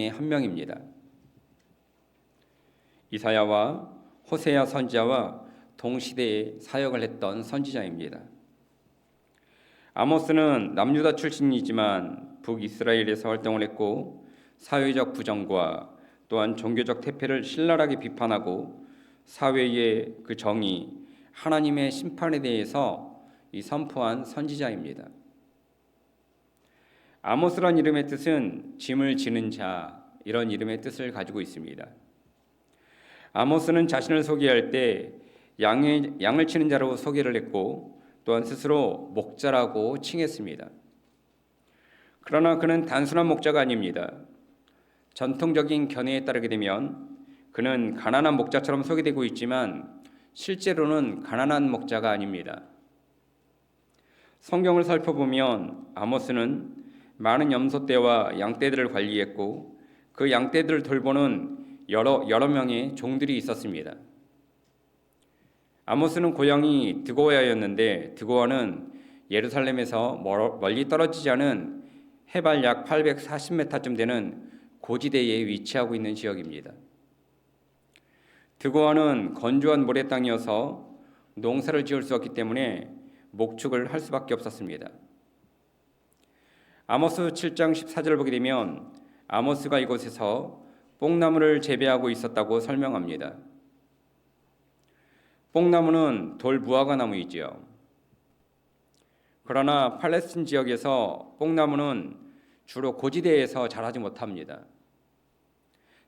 한 명입니다. 이사야와 호세야 선지자와 동시대에 사역을 했던 선지자입니다. 아모스는 남유다 출신이지만 북이스라엘에서 활동을 했고 사회적 부정과 또한 종교적 태폐를 신랄하게 비판하고 사회의 그 정의, 하나님의 심판에 대해서 선포한 선지자입니다. 아모스란 이름의 뜻은 짐을 지는 자, 이런 이름의 뜻을 가지고 있습니다. 아모스는 자신을 소개할 때 양을 치는 자로 소개를 했고 또한 스스로 목자라고 칭했습니다. 그러나 그는 단순한 목자가 아닙니다. 전통적인 견해에 따르게 되면 그는 가난한 목자처럼 소개되고 있지만 실제로는 가난한 목자가 아닙니다. 성경을 살펴보면 아모스는 많은 염소떼와 양떼들을 관리했고 그 양떼들을 돌보는 여러 명의 종들이 있었습니다. 아모스는 고향이 드고아였는데 드고아는 예루살렘에서 멀리 떨어지지 않은 해발 약 840m쯤 되는 고지대에 위치하고 있는 지역입니다. 드고아는 건조한 모래 땅이어서 농사를 지을 수 없기 때문에 목축을 할 수밖에 없었습니다. 아모스 7장 14절을 보게 되면 아모스가 이곳에서 뽕나무를 재배하고 있었다고 설명합니다. 뽕나무는 돌 무화과 나무이지요. 그러나 팔레스틴 지역에서 뽕나무는 주로 고지대에서 자라지 못합니다.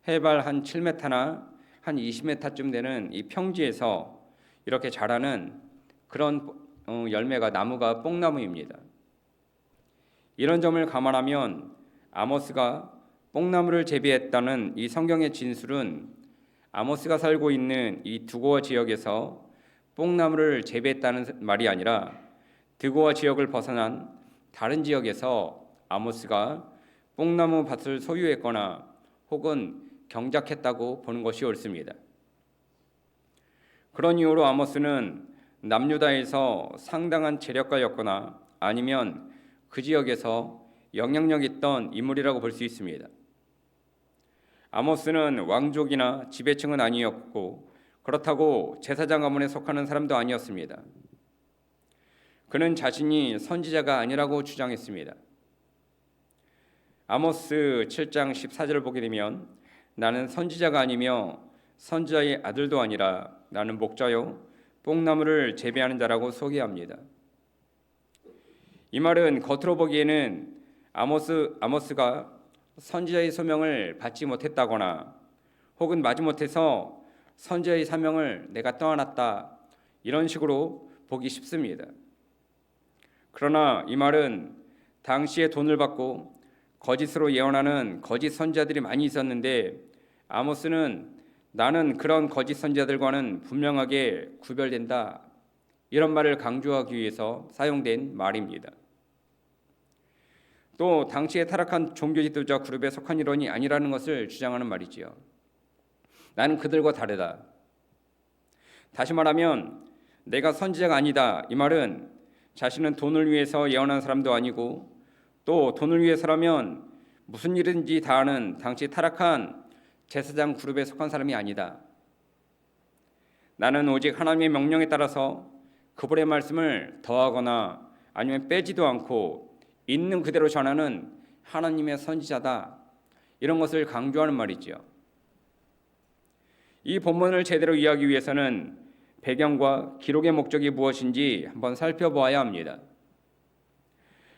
해발 한 7m나 한 20m쯤 되는 이 평지에서 이렇게 자라는 그런 열매가 나무가 뽕나무입니다. 이런 점을 감안하면 아모스가 뽕나무를 재배했다는 이 성경의 진술은 아모스가 살고 있는 이 드고아 지역에서 뽕나무를 재배했다는 말이 아니라 드고아 지역을 벗어난 다른 지역에서 아모스가 뽕나무 밭을 소유했거나 혹은 경작했다고 보는 것이 옳습니다. 그런 이유로 아모스는 남유다에서 상당한 재력가였거나 아니면 그 지역에서 영향력 있던 인물이라고 볼 수 있습니다. 아모스는 왕족이나 지배층은 아니었고 그렇다고 제사장 가문에 속하는 사람도 아니었습니다. 그는 자신이 선지자가 아니라고 주장했습니다. 아모스 7장 14절을 보게 되면 나는 선지자가 아니며 선지자의 아들도 아니라 나는 목자요 뽕나무를 재배하는 자라고 소개합니다. 이 말은 겉으로 보기에는 아모스가 선지자의 소명을 받지 못했다거나 혹은 마지못해서 선지자의 사명을 내가 떠안았다 이런 식으로 보기 쉽습니다. 그러나 이 말은 당시에 돈을 받고 거짓으로 예언하는 거짓 선지자들이 많이 있었는데 아모스는 나는 그런 거짓 선지자들과는 분명하게 구별된다 이런 말을 강조하기 위해서 사용된 말입니다. 또 당시에 타락한 종교 지도자 그룹에 속한 일원이 아니라는 것을 주장하는 말이지요. 나는 그들과 다르다. 다시 말하면 내가 선지자가 아니다. 이 말은 자신은 돈을 위해서 예언한 사람도 아니고 또 돈을 위해서라면 무슨 일인지 다 아는 당시 타락한 제사장 그룹에 속한 사람이 아니다. 나는 오직 하나님의 명령에 따라서 그분의 말씀을 더하거나 아니면 빼지도 않고 있는 그대로 전하는 하나님의 선지자다. 이런 것을 강조하는 말이죠. 이 본문을 제대로 이해하기 위해서는 배경과 기록의 목적이 무엇인지 한번 살펴보아야 합니다.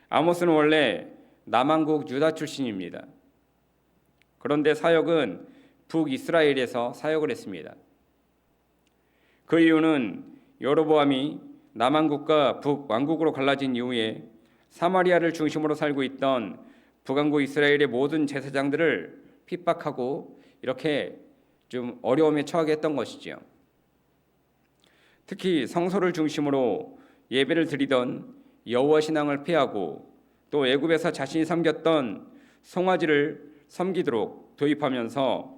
아모스는 원래 남한국 유다 출신입니다. 그런데 사역은 북이스라엘에서 사역을 했습니다. 그 이유는 여로보암이 남한국과 북왕국으로 갈라진 이후에 사마리아를 중심으로 살고 있던 북왕국 이스라엘의 모든 제사장들을 핍박하고 이렇게 좀 어려움에 처하게 했던 것이지요. 특히 성소를 중심으로 예배를 드리던 여호와 신앙을 폐하고 또 애굽에서 자신이 섬겼던 송아지를 섬기도록 도입하면서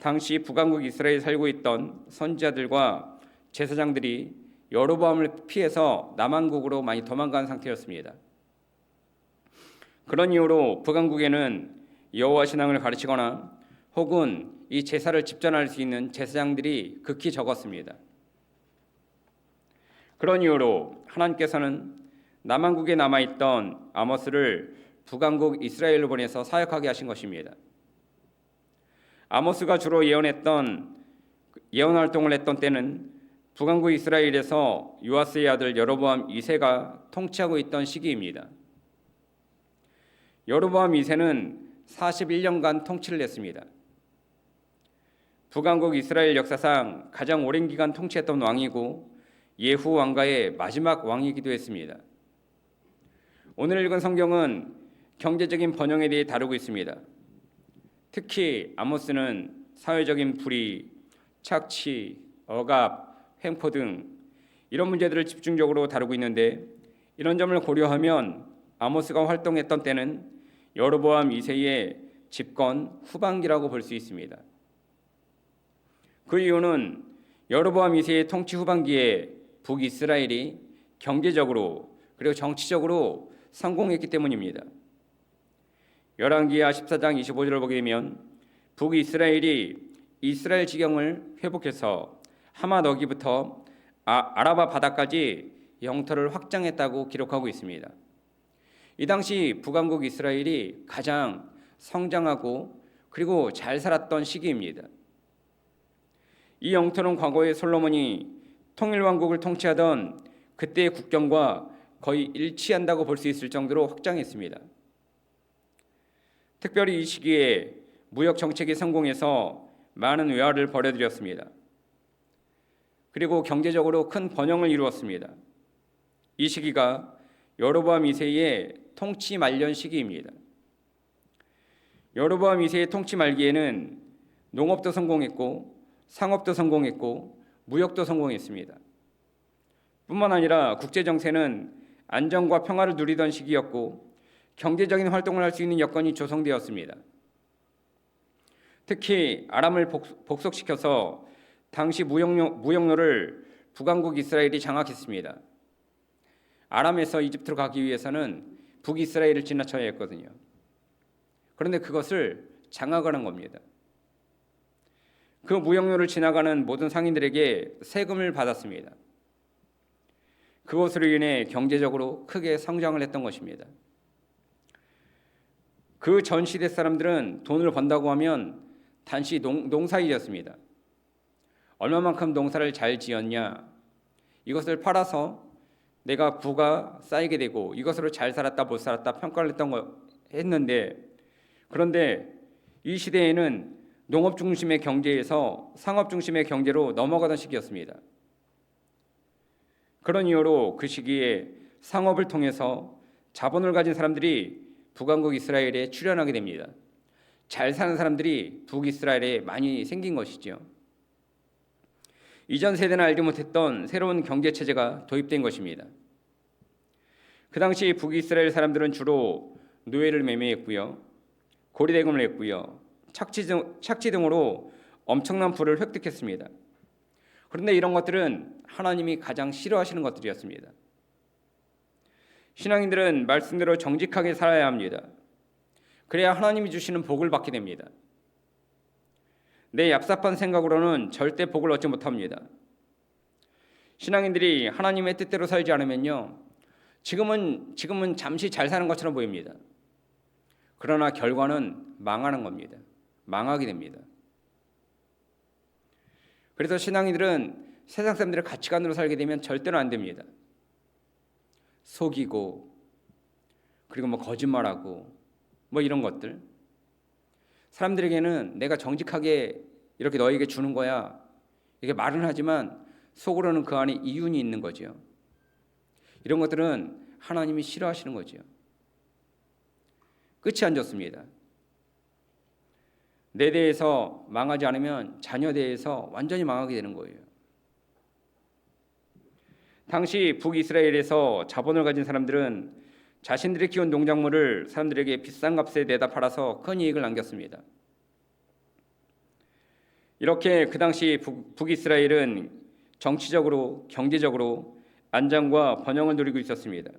당시 북왕국 이스라엘에 살고 있던 선지자들과 제사장들이 여로보암을 피해서 남한국으로 많이 도망간 상태였습니다. 그런 이유로 북왕국에는 여호와 신앙을 가르치거나 혹은 이 제사를 집전할 수 있는 제사장들이 극히 적었습니다. 그런 이유로 하나님께서는 남한국에 남아있던 아모스를 북왕국 이스라엘로 보내서 사역하게 하신 것입니다. 아모스가 주로 예언 활동을 했던 때는 북왕국 이스라엘에서 요아스의 아들 여로보암 2세가 통치하고 있던 시기입니다. 여로보암 2세는 41년간 통치를 했습니다. 북왕국 이스라엘 역사상 가장 오랜 기간 통치했던 왕이고 예후 왕가의 마지막 왕이기도 했습니다. 오늘 읽은 성경은 경제적인 번영에 대해 다루고 있습니다. 특히 아모스는 사회적인 불의, 착취, 억압, 횡포 등 이런 문제들을 집중적으로 다루고 있는데, 이런 점을 고려하면 아모스가 활동했던 때는 여로보암 2세의 집권 후반기라고 볼 수 있습니다. 그 이유는 여로보암 2세의 통치 후반기에 북이스라엘이 경제적으로 그리고 정치적으로 성공했기 때문입니다. 열왕기하 14장 25절을 보게 되면 북이스라엘이 이스라엘 지경을 회복해서 하맛 어기부터 아라바 바다까지 영토를 확장했다고 기록하고 있습니다. 이 당시 북왕국 이스라엘이 가장 성장하고 그리고 잘 살았던 시기입니다. 이 영토는 과거에 솔로몬이 통일왕국을 통치하던 그때의 국경과 거의 일치한다고 볼 수 있을 정도로 확장했습니다. 특별히 이 시기에 무역 정책이 성공해서 많은 외화를 벌어들였습니다. 그리고 경제적으로 큰 번영을 이루었습니다. 이 시기가 여로보암 2세의 통치 말년 시기입니다. 여로보암 2세의 통치 말기에는 농업도 성공했고 상업도 성공했고 무역도 성공했습니다. 뿐만 아니라 국제 정세는 안정과 평화를 누리던 시기였고 경제적인 활동을 할 수 있는 여건이 조성되었습니다. 특히 아람을 복속시켜서 당시 무역로를 북왕국 이스라엘이 장악했습니다. 아람에서 이집트로 가기 위해서는 북이스라엘을 지나쳐야 했거든요. 그런데 그것을 장악을 한 겁니다. 그 무역로를 지나가는 모든 상인들에게 세금을 받았습니다. 그것으로 인해 경제적으로 크게 성장을 했던 것입니다. 그 전 시대 사람들은 돈을 번다고 하면 단지 농사일이었습니다. 얼마만큼 농사를 잘 지었냐, 이것을 팔아서 내가 부가 쌓이게 되고 이것으로 잘 살았다 못 살았다 평가를 했는데, 그런데 이 시대에는 농업 중심의 경제에서 상업 중심의 경제로 넘어가던 시기였습니다. 그런 이유로 그 시기에 상업을 통해서 자본을 가진 사람들이 북왕국 이스라엘에 출현하게 됩니다. 잘 사는 사람들이 북이스라엘에 많이 생긴 것이죠. 이전 세대는 알지 못했던 새로운 경제체제가 도입된 것입니다. 그 당시 북이스라엘 사람들은 주로 노예를 매매했고요, 고리대금을 했고요, 착취 등으로 엄청난 부를 획득했습니다. 그런데 이런 것들은 하나님이 가장 싫어하시는 것들이었습니다. 신앙인들은 말씀대로 정직하게 살아야 합니다. 그래야 하나님이 주시는 복을 받게 됩니다. 내 얍삽한 생각으로는 절대 복을 얻지 못합니다. 신앙인들이 하나님의 뜻대로 살지 않으면요, 지금은 잠시 잘 사는 것처럼 보입니다. 그러나 결과는 망하는 겁니다. 망하게 됩니다. 그래서 신앙인들은 세상 사람들의 가치관으로 살게 되면 절대로 안 됩니다. 속이고 그리고 거짓말하고 이런 것들, 사람들에게는 내가 정직하게 이렇게 너에게 주는 거야 이렇게 말은 하지만 속으로는 그 안에 이윤이 있는 거죠. 이런 것들은 하나님이 싫어하시는 거죠. 끝이 안 좋습니다. 내 대해서 망하지 않으면 자녀 대해서 완전히 망하게 되는 거예요. 당시 북이스라엘에서 자본을 가진 사람들은 자신들이 키운 농작물을 사람들에게 비싼 값에 내다 팔아서 큰 이익을 남겼습니다. 이렇게 그 당시 북이스라엘은 정치적으로 경제적으로 안정과 번영을 누리고 있었습니다.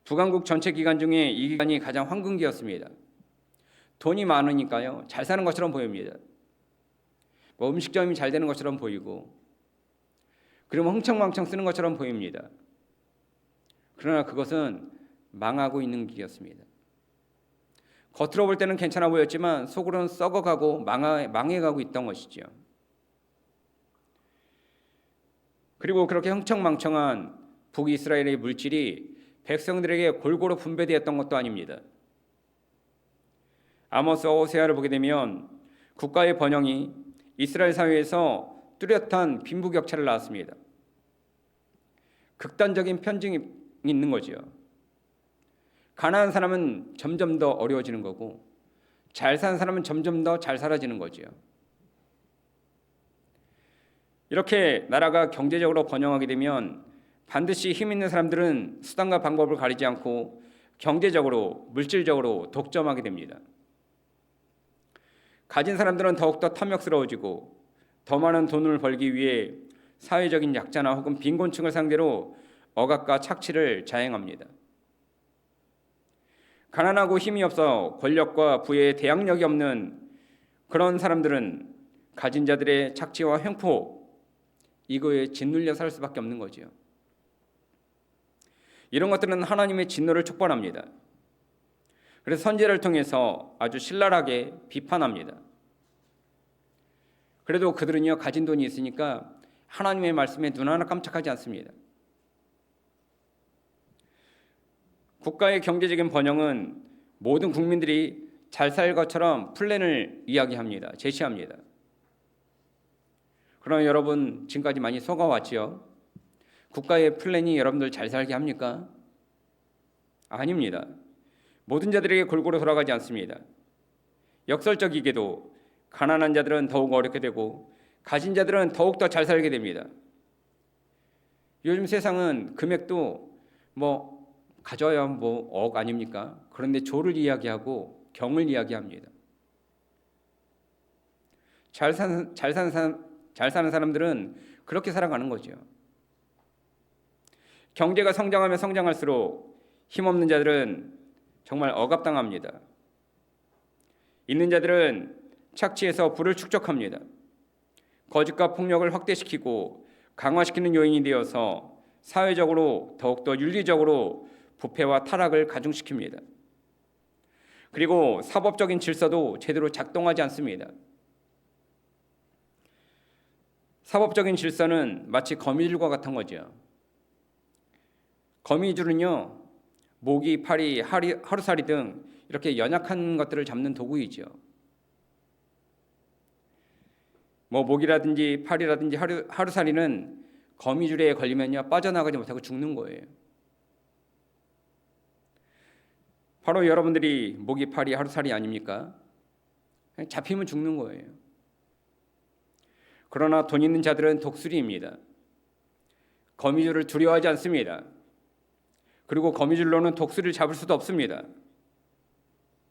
북왕국 전체 기간 중에 이 기간이 가장 황금기였습니다. 돈이 많으니까요, 잘 사는 것처럼 보입니다. 뭐 음식점이 잘 되는 것처럼 보이고, 그러면 흥청망청 쓰는 것처럼 보입니다. 그러나 그것은 망하고 있는 길이었습니다. 겉으로 볼 때는 괜찮아 보였지만 속으로는 썩어가고 망해가고 있던 것이죠. 그리고 그렇게 흥청망청한 북이스라엘의 물질이 백성들에게 골고루 분배되었던 것도 아닙니다. 아모스와 호세아를 보게 되면 국가의 번영이 이스라엘 사회에서 뚜렷한 빈부격차를 낳았습니다. 극단적인 편중이 있는 거죠. 가난한 사람은 점점 더 어려워지는 거고 잘 사는 사람은 점점 더 잘 살아지는 거죠. 이렇게 나라가 경제적으로 번영하게 되면 반드시 힘 있는 사람들은 수단과 방법을 가리지 않고 경제적으로, 물질적으로 독점하게 됩니다. 가진 사람들은 더욱더 탐욕스러워지고 더 많은 돈을 벌기 위해 사회적인 약자나 혹은 빈곤층을 상대로 억압과 착취를 자행합니다. 가난하고 힘이 없어 권력과 부의 대항력이 없는 그런 사람들은 가진 자들의 착취와 횡포, 이거에 짓눌려 살 수밖에 없는 거죠. 이런 것들은 하나님의 진노를 촉발합니다. 그래서 선지자를 통해서 아주 신랄하게 비판합니다. 그래도 그들은요, 가진 돈이 있으니까 하나님의 말씀에 눈 하나 깜짝하지 않습니다. 국가의 경제적인 번영은 모든 국민들이 잘 살 것처럼 플랜을 이야기합니다. 제시합니다. 그러나 여러분, 지금까지 많이 속아왔지요? 국가의 플랜이 여러분들 잘 살게 합니까? 아닙니다. 모든 자들에게 골고루 돌아가지 않습니다. 역설적이게도 가난한 자들은 더욱 어렵게 되고 가진 자들은 더욱더 잘 살게 됩니다. 요즘 세상은 금액도 가져야 억 아닙니까? 그런데 조를 이야기하고 경을 이야기합니다. 잘 사는 사람들은 그렇게 살아가는 거죠. 경제가 성장하면 성장할수록 힘없는 자들은 정말 억압당합니다. 있는 자들은 착취해서 부를 축적합니다. 거짓과 폭력을 확대시키고 강화시키는 요인이 되어서 사회적으로 더욱더 윤리적으로 부패와 타락을 가중시킵니다. 그리고 사법적인 질서도 제대로 작동하지 않습니다. 사법적인 질서는 마치 거미줄과 같은 거죠. 거미줄은요, 모기, 파리, 하루살이 등 이렇게 연약한 것들을 잡는 도구이죠. 모기라든지 파리라든지 하루살이는 거미줄에 걸리면요, 빠져나가지 못하고 죽는 거예요. 바로 여러분들이 모기, 파리, 하루살이 아닙니까? 잡히면 죽는 거예요. 그러나 돈 있는 자들은 독수리입니다. 거미줄을 두려워하지 않습니다. 그리고 거미줄로는 독수리를 잡을 수도 없습니다.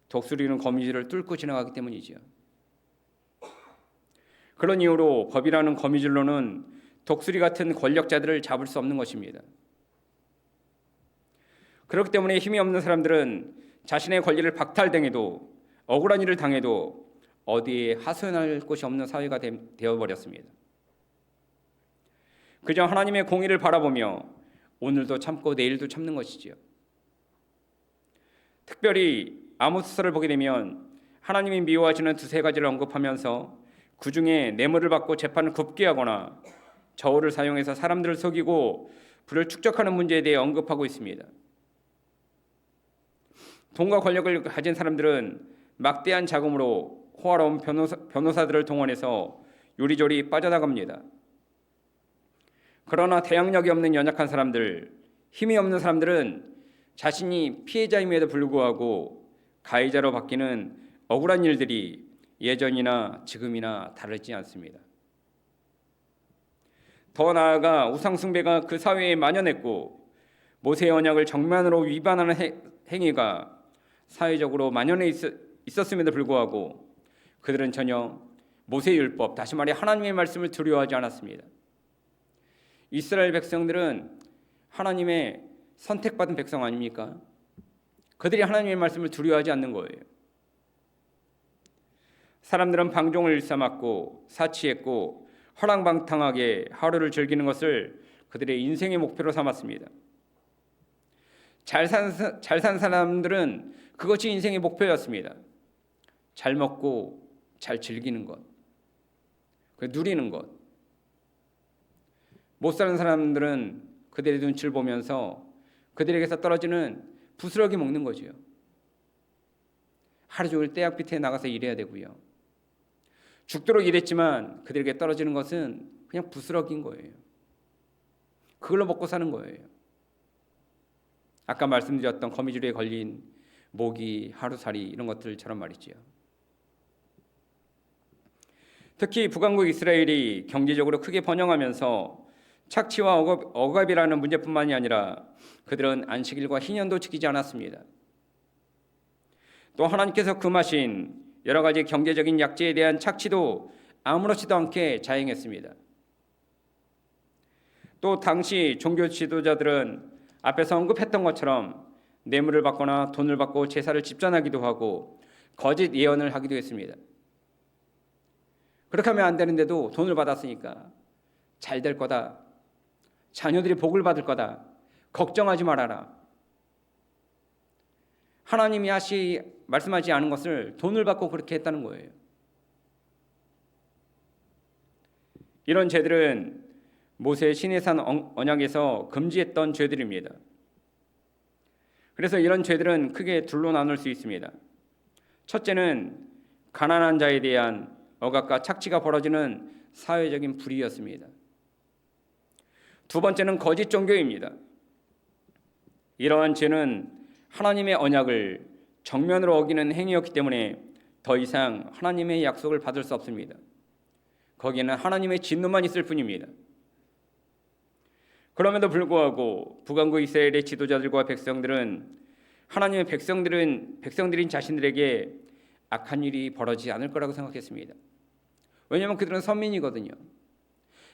독수리는 거미줄을 뚫고 지나가기 때문이죠. 그런 이유로 법이라는 거미줄로는 독수리 같은 권력자들을 잡을 수 없는 것입니다. 그렇기 때문에 힘이 없는 사람들은 자신의 권리를 박탈당해도 억울한 일을 당해도 어디에 하소연할 곳이 없는 사회가 되어버렸습니다. 그저 하나님의 공의를 바라보며 오늘도 참고 내일도 참는 것이지요. 특별히 아모스서를 보게 되면 하나님이 미워하시는 두세 가지를 언급하면서 그 중에 뇌물을 받고 재판을 굽게 하거나 저울을 사용해서 사람들을 속이고 부를 축적하는 문제에 대해 언급하고 있습니다. 돈과 권력을 가진 사람들은 막대한 자금으로 호화로운 변호사들을 동원해서 요리조리 빠져나갑니다. 그러나 대항력이 없는 연약한 사람들, 힘이 없는 사람들은 자신이 피해자임에도 불구하고 가해자로 바뀌는 억울한 일들이 예전이나 지금이나 다르지 않습니다. 더 나아가 우상숭배가 그 사회에 만연했고 모세의 언약을 정면으로 위반하는 행위가 사회적으로 만연해 있었음에도 불구하고 그들은 전혀 모세의 율법, 다시 말해 하나님의 말씀을 두려워하지 않았습니다. 이스라엘 백성들은 하나님의 선택받은 백성 아닙니까? 그들이 하나님의 말씀을 두려워하지 않는 거예요. 사람들은 방종을 일삼았고 사치했고 허랑방탕하게 하루를 즐기는 것을 그들의 인생의 목표로 삼았습니다. 잘 산 사람들은 그것이 인생의 목표였습니다. 잘 먹고 잘 즐기는 것, 누리는 것. 못 사는 사람들은 그들의 눈치를 보면서 그들에게서 떨어지는 부스러기 먹는 거지요. 하루 종일 떼약 밑에 나가서 일해야 되고요. 죽도록 일했지만 그들에게 떨어지는 것은 그냥 부스러기인 거예요. 그걸로 먹고 사는 거예요. 아까 말씀드렸던 거미줄에 걸린 모기, 하루살이 이런 것들처럼 말이지요. 특히 북왕국 이스라엘이 경제적으로 크게 번영하면서 착취와 억압이라는 문제뿐만이 아니라 그들은 안식일과 희년도 지키지 않았습니다. 또 하나님께서 금하신 여러 가지 경제적인 약재에 대한 착취도 아무렇지도 않게 자행했습니다. 또 당시 종교 지도자들은 앞에서 언급했던 것처럼 뇌물을 받거나 돈을 받고 제사를 집전하기도 하고 거짓 예언을 하기도 했습니다. 그렇게 하면 안 되는데도 돈을 받았으니까 잘 될 거다, 자녀들이 복을 받을 거다, 걱정하지 말아라. 하나님이 말씀하지 않은 것을 돈을 받고 그렇게 했다는 거예요. 이런 죄들은 모세의 시내산 언약에서 금지했던 죄들입니다. 그래서 이런 죄들은 크게 둘로 나눌 수 있습니다. 첫째는 가난한 자에 대한 억압과 착취가 벌어지는 사회적인 불의였습니다. 두 번째는 거짓 종교입니다. 이러한 죄는 하나님의 언약을 정면으로 어기는 행위였기 때문에 더 이상 하나님의 약속을 받을 수 없습니다. 거기에는 하나님의 진노만 있을 뿐입니다. 그럼에도 불구하고 북왕국 이스라엘의 지도자들과 백성들은 하나님의 백성들인 자신들에게 악한 일이 벌어지지 않을 거라고 생각했습니다. 왜냐하면 그들은 선민이거든요.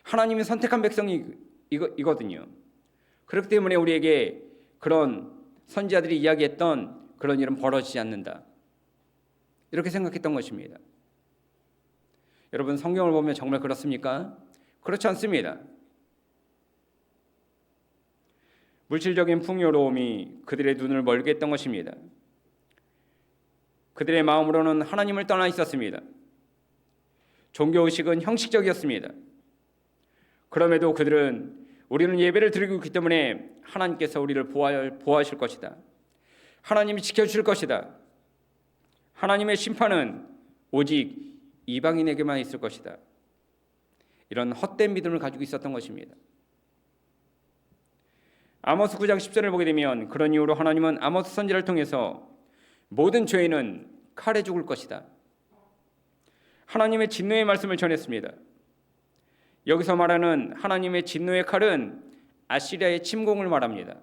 하나님이 선택한 백성이거든요. 그렇기 때문에 우리에게 그런 선지자들이 이야기했던 그런 일은 벌어지지 않는다, 이렇게 생각했던 것입니다. 여러분, 성경을 보면 정말 그렇습니까? 그렇지 않습니다. 물질적인 풍요로움이 그들의 눈을 멀게 했던 것입니다. 그들의 마음으로는 하나님을 떠나 있었습니다. 종교의식은 형식적이었습니다. 그럼에도 그들은 우리는 예배를 드리고 있기 때문에 하나님께서 우리를 보호하실 것이다, 하나님이 지켜주실 것이다, 하나님의 심판은 오직 이방인에게만 있을 것이다, 이런 헛된 믿음을 가지고 있었던 것입니다. 아모스 9장 10절을 보게 되면 그런 이유로 하나님은 아모스 선지자를 통해서 모든 죄인은 칼에 죽을 것이다, 하나님의 진노의 말씀을 전했습니다. 여기서 말하는 하나님의 진노의 칼은 아시리아의 침공을 말합니다.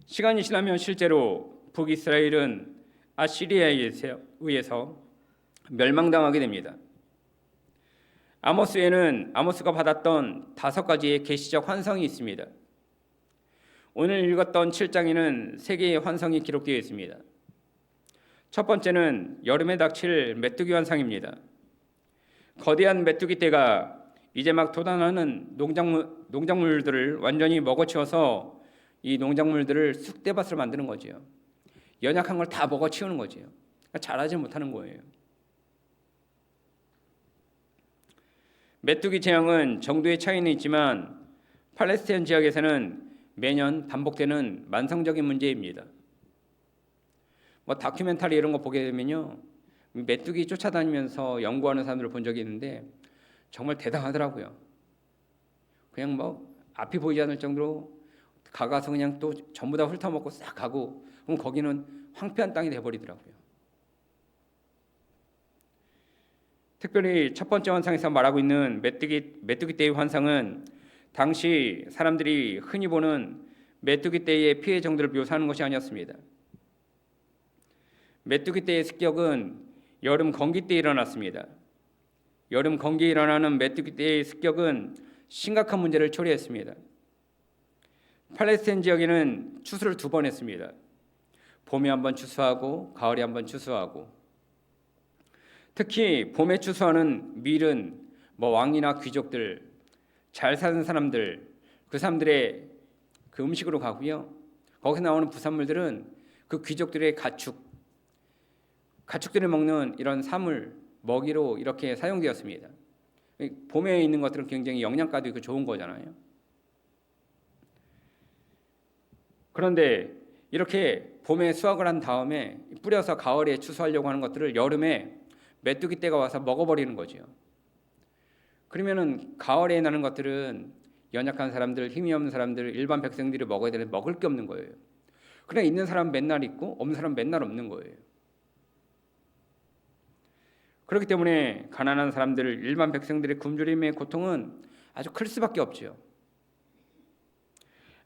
시간이 지나면 실제로 북이스라엘은 아시리아에 의해서 멸망당하게 됩니다. 아모스가 받았던 5가지의 계시적 환상이 있습니다. 오늘 읽었던 7장에는 3개의 환상이 기록되어 있습니다. 첫 번째는 여름에 닥칠 메뚜기 환상입니다. 거대한 메뚜기 떼가 이제 막 돋아나는 농작물들을 완전히 먹어치워서 이 농작물들을 쑥대밭으로 만드는 거지요. 연약한 걸 다 먹어치우는 거지요. 그러니까 자라지 못하는 거예요. 메뚜기 재앙은 정도의 차이는 있지만 팔레스타인 지역에서는 매년 반복되는 만성적인 문제입니다. 다큐멘터리 이런 거 보게 되면요, 메뚜기 쫓아다니면서 연구하는 사람들을 본 적이 있는데 정말 대단하더라고요. 그냥 앞이 보이지 않을 정도로 가서 그냥 또 전부 다 훑어먹고 싹 가고, 그럼 거기는 황폐한 땅이 돼버리더라고요. 특별히 첫 번째 환상에서 말하고 있는 메뚜기 떼의 환상은 당시 사람들이 흔히 보는 메뚜기 떼의 피해 정도를 묘사하는 것이 아니었습니다. 메뚜기 떼의 습격은 여름 건기 때 일어났습니다. 여름 건기에 일어나는 메뚜기 떼의 습격은 심각한 문제를 초래했습니다. 팔레스타인 지역에는 추수를 2번 했습니다. 봄에 1번 추수하고 가을에 1번 추수하고, 특히 봄에 추수하는 밀은 왕이나 귀족들, 잘 사는 사람들, 그 사람들의 그 음식으로 가고요. 거기서 나오는 부산물들은 그 귀족들의 가축들이 먹는 이런 사물, 먹이로 이렇게 사용되었습니다. 봄에 있는 것들은 굉장히 영양가도 있고 좋은 거잖아요. 그런데 이렇게 봄에 수확을 한 다음에 뿌려서 가을에 추수하려고 하는 것들을 여름에 메뚜기 떼가 와서 먹어버리는 거죠. 그러면은 가을에 나는 것들은 연약한 사람들, 힘이 없는 사람들, 일반 백성들이 먹어야 되는데 먹을 게 없는 거예요. 그냥 있는 사람은 맨날 있고 없는 사람은 맨날 없는 거예요. 그렇기 때문에 가난한 사람들, 일반 백성들의 굶주림의 고통은 아주 클 수밖에 없죠.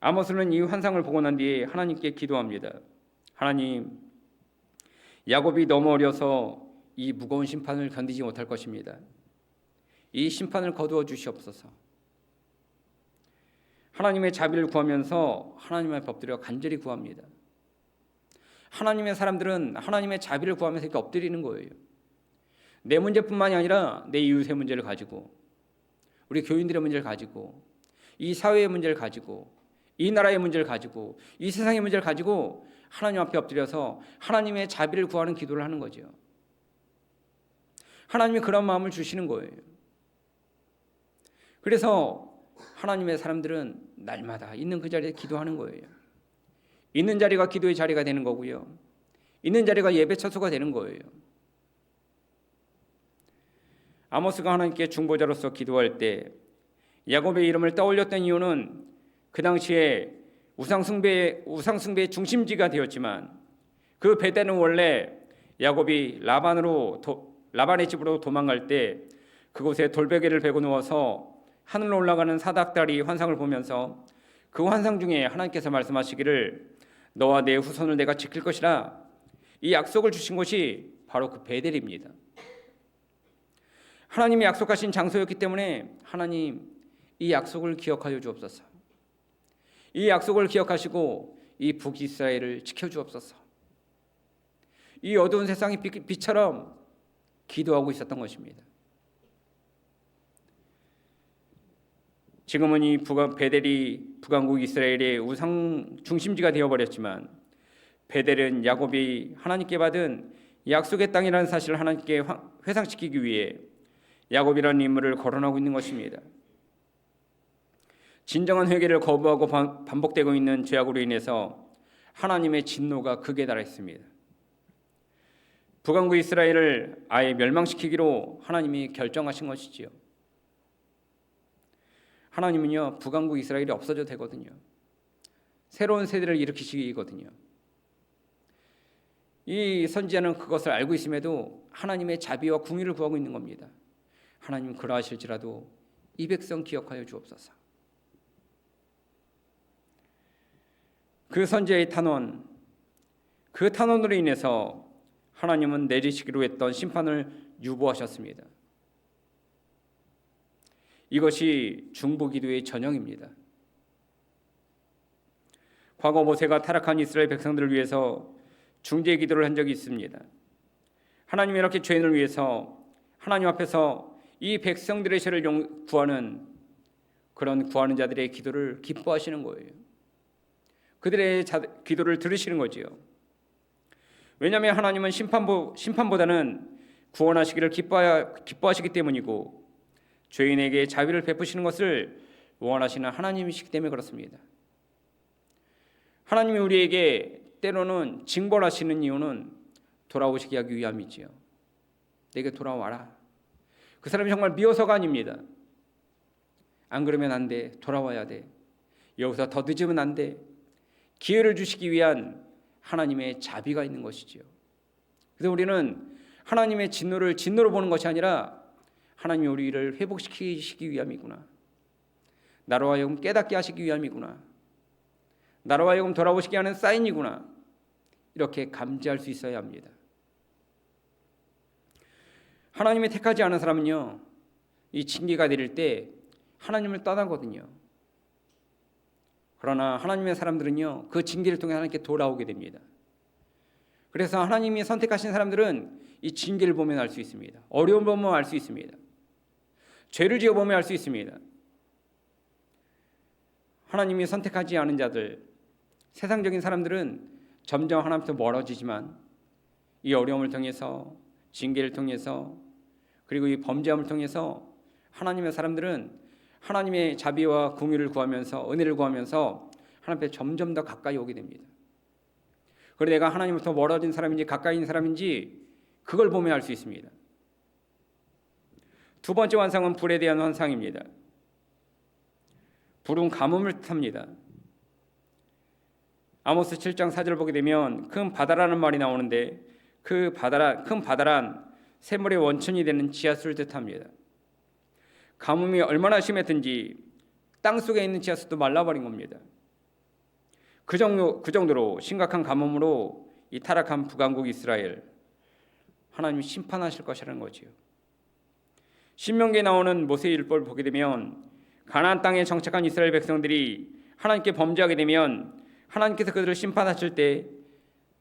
아모스는 이 환상을 보고 난 뒤에 하나님께 기도합니다. 하나님, 야곱이 너무 어려서 이 무거운 심판을 견디지 못할 것입니다. 이 심판을 거두어 주시옵소서. 하나님의 자비를 구하면서 하나님의 법들을 간절히 구합니다. 하나님의 사람들은 하나님의 자비를 구하면서 이렇게 엎드리는 거예요. 내 문제뿐만이 아니라 내 이웃의 문제를 가지고, 우리 교인들의 문제를 가지고, 이 사회의 문제를 가지고, 이 나라의 문제를 가지고, 이 세상의 문제를 가지고 하나님 앞에 엎드려서 하나님의 자비를 구하는 기도를 하는 거죠. 하나님이 그런 마음을 주시는 거예요. 그래서 하나님의 사람들은 날마다 있는 그 자리에 기도하는 거예요. 있는 자리가 기도의 자리가 되는 거고요. 있는 자리가 예배 처소가 되는 거예요. 아모스가 하나님께 중보자로서 기도할 때 야곱의 이름을 떠올렸던 이유는 그 당시에 우상숭배의 중심지가 되었지만 그 베델은 원래 야곱이 라반의 집으로 도망갈 때 그곳에 돌베개를 베고 누워서 하늘로 올라가는 사닥다리 환상을 보면서 그 환상 중에 하나님께서 말씀하시기를 너와 내 후손을 내가 지킬 것이라, 이 약속을 주신 곳이 바로 그 베델입니다. 하나님이 약속하신 장소였기 때문에 하나님, 이 약속을 기억하여 주옵소서. 이 약속을 기억하시고 이 북이스라엘을 지켜주옵소서. 이 어두운 세상이 빛처럼 기도하고 있었던 것입니다. 지금은 이 베델이 북왕국 이스라엘의 우상 중심지가 되어버렸지만 베델은 야곱이 하나님께 받은 약속의 땅이라는 사실을 하나님께 회상시키기 위해 야곱이라는 인물을 거론하고 있는 것입니다. 진정한 회개를 거부하고 반복되고 있는 죄악으로 인해서 하나님의 진노가 극에 달했습니다. 북왕국 이스라엘을 아예 멸망시키기로 하나님이 결정하신 것이지요. 하나님은요, 북왕국 이스라엘이 없어져도 되거든요. 새로운 세대를 일으키시거든요. 이 선지자는 그것을 알고 있음에도 하나님의 자비와 궁의를 구하고 있는 겁니다. 하나님, 그러하실지라도 이 백성 기억하여 주옵소서. 그 선지자의 탄원, 그 탄원으로 인해서 하나님은 내리시기로 했던 심판을 유보하셨습니다. 이것이 중보기도의 전형입니다. 과거 모세가 타락한 이스라엘 백성들을 위해서 중재 기도를 한 적이 있습니다. 하나님이 이렇게 죄인을 위해서 하나님 앞에서 이 백성들의 죄를 구하는 그런 구하는 자들의 기도를 기뻐하시는 거예요. 그들의 기도를 들으시는 거지요. 왜냐하면 하나님은 심판보다는 구원하시기를 기뻐하시기 때문이고 죄인에게 자비를 베푸시는 것을 원하시는 하나님이시기 때문에 그렇습니다. 하나님이 우리에게 때로는 징벌하시는 이유는 돌아오시게 하기 위함이지요. 내게 돌아와라. 그 사람이 정말 미워서가 아닙니다. 안 그러면 안 돼. 돌아와야 돼. 여기서 더 늦으면 안 돼. 기회를 주시기 위한 하나님의 자비가 있는 것이지요. 그래서 우리는 하나님의 진노를 진노로 보는 것이 아니라 하나님이 우리를 회복시키시기 위함이구나. 나로 하여금 깨닫게 하시기 위함이구나. 나로 하여금 돌아오시게 하는 사인이구나. 이렇게 감지할 수 있어야 합니다. 하나님이 택하지 않은 사람은요, 이 징계가 내릴 때 하나님을 떠나거든요. 그러나 하나님의 사람들은요, 그 징계를 통해 하나님께 돌아오게 됩니다. 그래서 하나님이 선택하신 사람들은 이 징계를 보면 알 수 있습니다. 어려움을 보면 알 수 있습니다. 죄를 지어 보면 알 수 있습니다. 하나님이 선택하지 않은 자들, 세상적인 사람들은 점점 하나님부터 멀어지지만 이 어려움을 통해서, 징계를 통해서, 그리고 이 범죄함을 통해서 하나님의 사람들은 하나님의 자비와 긍휼을 구하면서, 은혜를 구하면서 하나님 앞에 점점 더 가까이 오게 됩니다. 그리고 내가 하나님부터 멀어진 사람인지 가까이 있는 사람인지 그걸 보면 알 수 있습니다. 두 번째 환상은 불에 대한 환상입니다. 불은 가뭄을 뜻합니다. 아모스 7장 4절을 보게 되면 큰 바다라는 말이 나오는데 큰 바다란 샘물의 원천이 되는 지하수를 뜻합니다. 가뭄이 얼마나 심했든지 땅속에 있는 지하수도 말라버린 겁니다. 그 정도로 심각한 가뭄으로 이 타락한 북왕국 이스라엘, 하나님이 심판하실 것이라는 거지요. 신명기에 나오는 모세의 율법을 보게 되면 가나안 땅에 정착한 이스라엘 백성들이 하나님께 범죄하게 되면 하나님께서 그들을 심판하실 때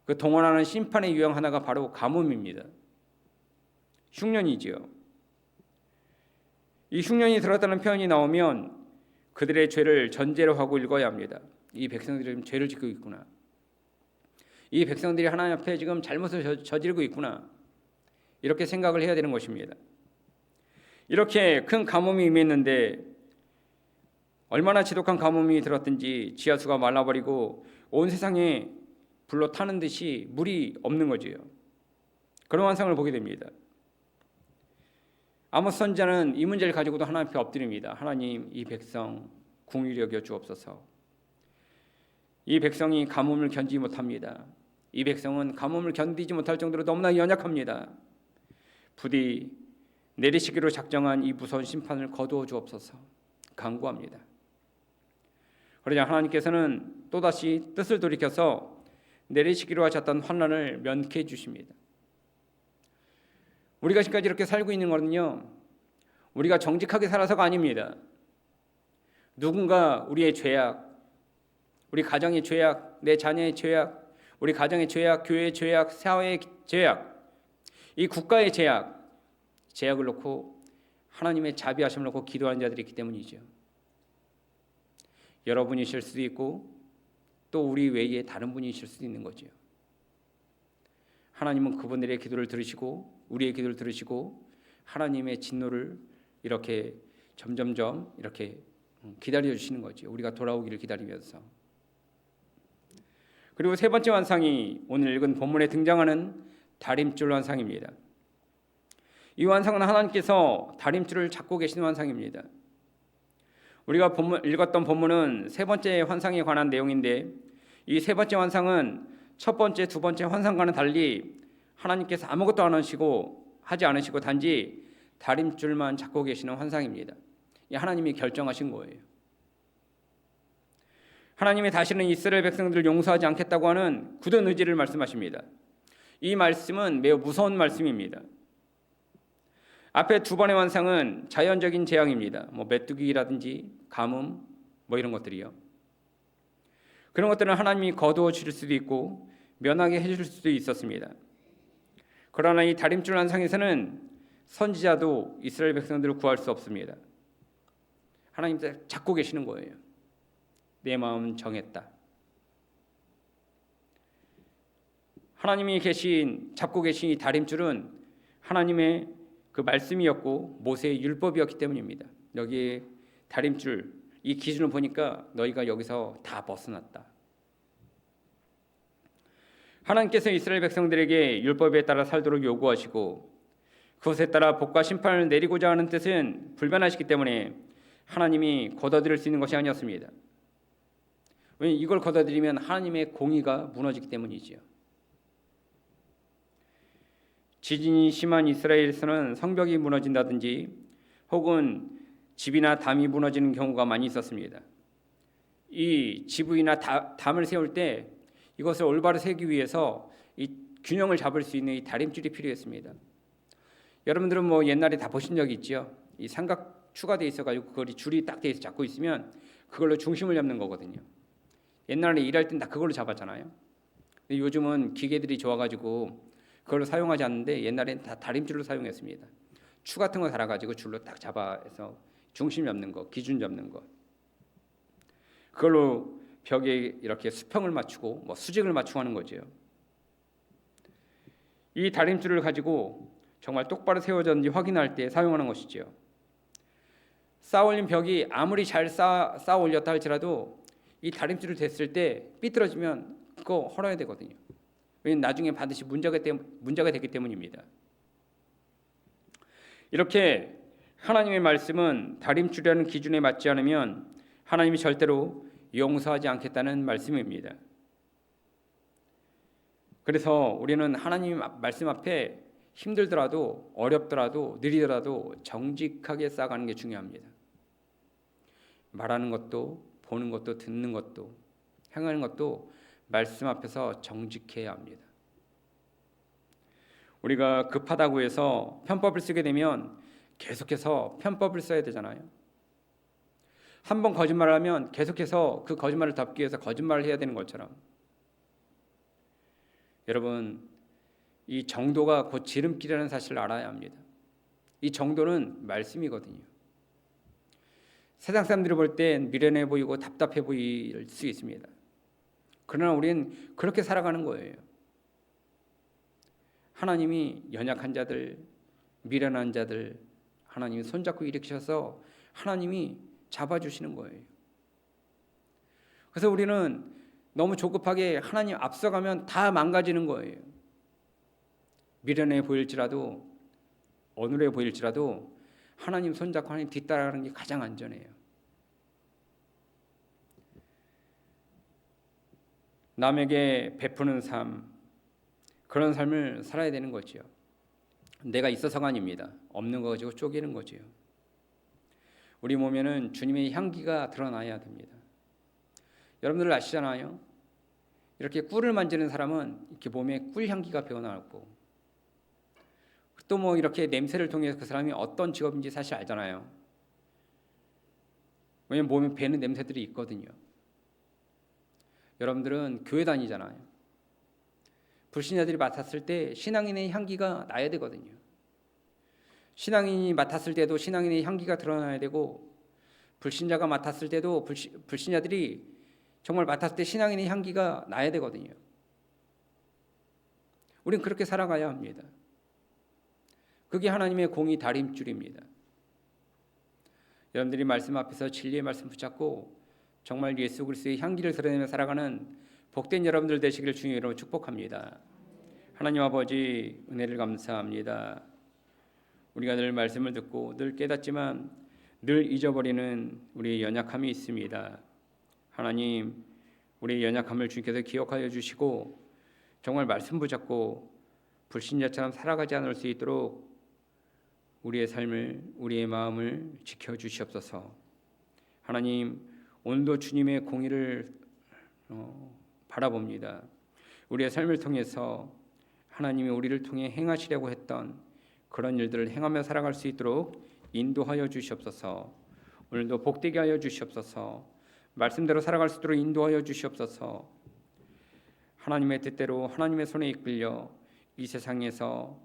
그 동원하는 심판의 유형 하나가 바로 가뭄입니다. 흉년이지요. 이 흉년이 들었다는 표현이 나오면 그들의 죄를 전제로 하고 읽어야 합니다. 이 백성들이 지금 죄를 짓고 있구나. 이 백성들이 하나님 앞에 지금 잘못을 저지르고 있구나. 이렇게 생각을 해야 되는 것입니다. 이렇게 큰 가뭄이 임했는데 얼마나 지독한 가뭄이 들었든지 지하수가 말라버리고 온 세상에 불로 타는 듯이 물이 없는 거지요. 그런 환상을 보게 됩니다. 아모스 선지자는 이 문제를 가지고도 하나님 앞에 엎드립니다. 하나님, 이 백성 긍휼히 여겨 주옵소서. 이 백성이 가뭄을 견디지 못합니다. 이 백성은 가뭄을 견디지 못할 정도로 너무나 연약합니다. 부디 내리시기로 작정한 이 무서운 심판을 거두어 주옵소서 간구합니다. 그러자 하나님께서는 또다시 뜻을 돌이켜서 내리시기로 하셨던 환난을 면케해 주십니다. 우리가 지금까지 이렇게 살고 있는 것은요, 우리가 정직하게 살아서가 아닙니다. 누군가 우리의 죄악, 우리 가정의 죄악, 내 자녀의 죄악, 우리 가정의 죄악, 교회의 죄악, 사회의 죄악, 이 국가의 제약을 놓고 하나님의 자비하심을 놓고 기도하는 자들이 있기 때문이죠. 여러분이실 수도 있고 또 우리 외에 다른 분이실 수도 있는 거죠. 하나님은 그분들의 기도를 들으시고 우리의 기도를 들으시고 하나님의 진노를 이렇게 점점점 이렇게 기다려 주시는 거죠. 우리가 돌아오기를 기다리면서. 그리고 세 번째 환상이 오늘 읽은 본문에 등장하는 다림줄 환상입니다. 이 환상은 하나님께서 다림줄을 잡고 계시는 환상입니다. 우리가 읽었던 본문은 세 번째 환상에 관한 내용인데 이 세 번째 환상은 첫 번째, 두 번째 환상과는 달리 하나님께서 아무것도 하지 않으시고 단지 다림줄만 잡고 계시는 환상입니다. 하나님이 결정하신 거예요. 하나님이 다시는 이스라엘 백성들을 용서하지 않겠다고 하는 굳은 의지를 말씀하십니다. 이 말씀은 매우 무서운 말씀입니다. 앞에 두 번의 환상은 자연적인 재앙입니다. 메뚜기라든지 가뭄 이런 것들이요. 그런 것들은 하나님이 거두어 주실 수도 있고 면하게 해줄 수도 있었습니다. 그러나 이 다림줄 환상에서는 선지자도 이스라엘 백성들을 구할 수 없습니다. 하나님께서 잡고 계시는 거예요. 내 마음 정했다. 하나님이 잡고 계신 이 다림줄은 하나님의 그 말씀이었고 모세의 율법이었기 때문입니다. 여기 다림줄 이 기준을 보니까 너희가 여기서 다 벗어났다. 하나님께서 이스라엘 백성들에게 율법에 따라 살도록 요구하시고 그것에 따라 복과 심판을 내리고자 하는 뜻은 불변하시기 때문에 하나님이 걷어들일 수 있는 것이 아니었습니다. 왜냐하면 이걸 걷어들이면 하나님의 공의가 무너지기 때문이지요. 지진이 심한 이스라엘에서는 성벽이 무너진다든지 혹은 집이나 담이 무너지는 경우가 많이 있었습니다. 이 지붕이나 담을 세울 때 이것을 올바로 세우기 위해서 이 균형을 잡을 수 있는 이 다림줄이 필요했습니다. 여러분들은 옛날에 다 보신 적이 있죠. 이 삼각 추가돼 있어가지고 그걸 줄이 딱 돼 있어 잡고 있으면 그걸로 중심을 잡는 거거든요. 옛날에 일할 땐 다 그걸로 잡았잖아요. 근데 요즘은 기계들이 좋아가지고 그걸 사용하지 않는데 옛날엔 다 다림줄로 사용했습니다. 추 같은 거 달아가지고 줄로 딱 잡아서 중심 잡는 거, 기준 잡는 거. 그걸로 벽에 이렇게 수평을 맞추고 뭐 수직을 맞추고 하는 거죠. 이 다림줄을 가지고 정말 똑바로 세워졌는지 확인할 때 사용하는 것이지요. 쌓아 올린 벽이 아무리 잘 쌓아 올렸다 할지라도 이 다림줄을 댔을 때 삐뚤어지면 그거 헐어야 되거든요. 왜냐하면 나중에 반드시 문제가 되기 때문입니다. 이렇게 하나님의 말씀은 다림줄이라는 기준에 맞지 않으면 하나님이 절대로 용서하지 않겠다는 말씀입니다. 그래서 우리는 하나님 말씀 앞에 힘들더라도 어렵더라도 느리더라도 정직하게 쌓아가는 게 중요합니다. 말하는 것도 보는 것도 듣는 것도 행하는 것도 말씀 앞에서 정직해야 합니다. 우리가 급하다고 해서 편법을 쓰게 되면 계속해서 편법을 써야 되잖아요. 한 번 거짓말을 하면 계속해서 그 거짓말을 덮기 위해서 거짓말을 해야 되는 것처럼, 여러분, 이 정도가 곧 지름길이라는 사실을 알아야 합니다. 이 정도는 말씀이거든요. 세상 사람들이 볼 땐 미련해 보이고 답답해 보일 수 있습니다. 그러나 우리는 그렇게 살아가는 거예요. 하나님이 연약한 자들, 미련한 자들 하나님이 손잡고 일으키셔서 하나님이 잡아주시는 거예요. 그래서 우리는 너무 조급하게 하나님 앞서가면 다 망가지는 거예요. 미련해 보일지라도 어눌해 보일지라도 하나님 손잡고 하나님 뒤따라가는 게 가장 안전해요. 남에게 베푸는 삶, 그런 삶을 살아야 되는 거지요. 내가 있어서가 아닙니다. 없는 거 가지고 쪼개는 거지요. 우리 몸에는 주님의 향기가 드러나야 됩니다. 여러분들 아시잖아요. 이렇게 꿀을 만지는 사람은 이렇게 몸에 꿀 향기가 배어나고, 또 뭐 이렇게 냄새를 통해서 그 사람이 어떤 직업인지 사실 알잖아요. 왜냐면 몸에 배는 냄새들이 있거든요. 여러분들은 교회 다니잖아요. 불신자들이 맡았을 때 신앙인의 향기가 나야 되거든요. 신앙인이 맡았을 때도 신앙인의 향기가 드러나야 되고, 불신자가 맡았을 때도 불신자들이 정말 맡았을 때 신앙인의 향기가 나야 되거든요. 우린 그렇게 살아가야 합니다. 그게 하나님의 공의 다림줄입니다. 여러분들이 말씀 앞에서 진리의 말씀 붙잡고 정말 예수 그리스도의 향기를 드러내며 살아가는 복된 여러분들 되시기를 주님의 이름으로 축복합니다. 하나님 아버지, 은혜를 감사합니다. 우리가 늘 말씀을 듣고 늘 깨닫지만 늘 잊어버리는 우리의 연약함이 있습니다. 하나님, 우리의 연약함을 주님께서 기억하여 주시고 정말 말씀 붙잡고 불신자처럼 살아가지 않을 수 있도록 우리의 삶을, 우리의 마음을 지켜주시옵소서. 하나님, 오늘도 주님의 공의를 바라봅니다. 우리의 삶을 통해서 하나님이 우리를 통해 행하시려고 했던 그런 일들을 행하며 살아갈 수 있도록 인도하여 주시옵소서. 오늘도 복되게 하여 주시옵소서. 말씀대로 살아갈 수 있도록 인도하여 주시옵소서. 하나님의 뜻대로 하나님의 손에 이끌려 이 세상에서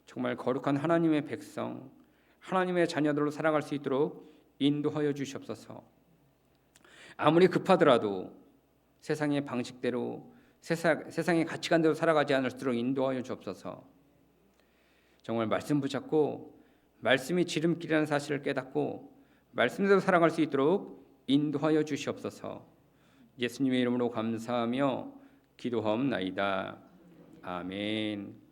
정말 거룩한 하나님의 백성, 하나님의 자녀들로 살아갈 수 있도록 인도하여 주시옵소서. 아무리 급하더라도 세상의 방식대로, 세상의 가치관대로 살아가지 않을 수 있도록 인도하여 주옵소서. 정말 말씀 붙잡고 말씀이 지름길이라는 사실을 깨닫고 말씀대로 살아갈 수 있도록 인도하여 주시옵소서. 예수님의 이름으로 감사하며 기도하옵나이다. 아멘.